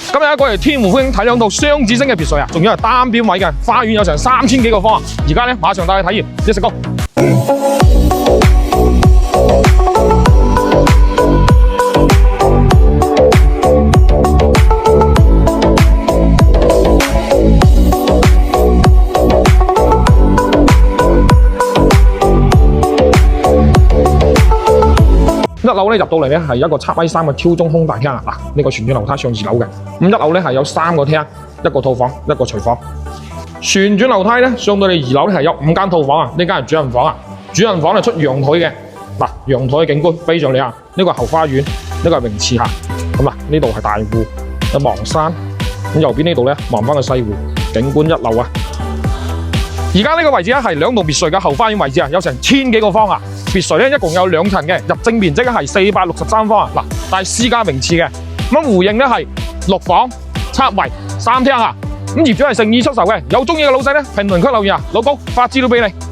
今日一個嚟天湖歡迎睇兩套雙子星嘅別墅啊，仲要係單邊位嘅，花園有成3000幾個方啊！而家咧馬上帶你體驗，Let's go！一樓咧入到嚟咧係一個7米3嘅挑中空大廳啊！嗱，呢個旋轉樓梯上2樓嘅。咁一樓咧係有3個廳，一個套房，一個廚房。旋轉樓梯咧上到嚟2樓咧係有5間套房啊！呢間係主人房啊，主人房係出陽台嘅。嗱，陽台嘅景觀非常靚啊！呢個係後花園，呢個係泳池嚇。咁啊，呢度係大湖，有望山。咁右邊呢度咧望翻個西湖，景觀一流啊！而家呢個位置咧係兩棟別墅嘅後花園位置啊，有成1000幾個方啊！別墅咧一共有2層嘅，入正面積係463方啊！嗱，但係私家名次嘅，咁戶型咧係6房7圍3廳啊！咁業主係誠意出售嘅，有中意嘅老細咧評論區留言啊，老高發資料俾你。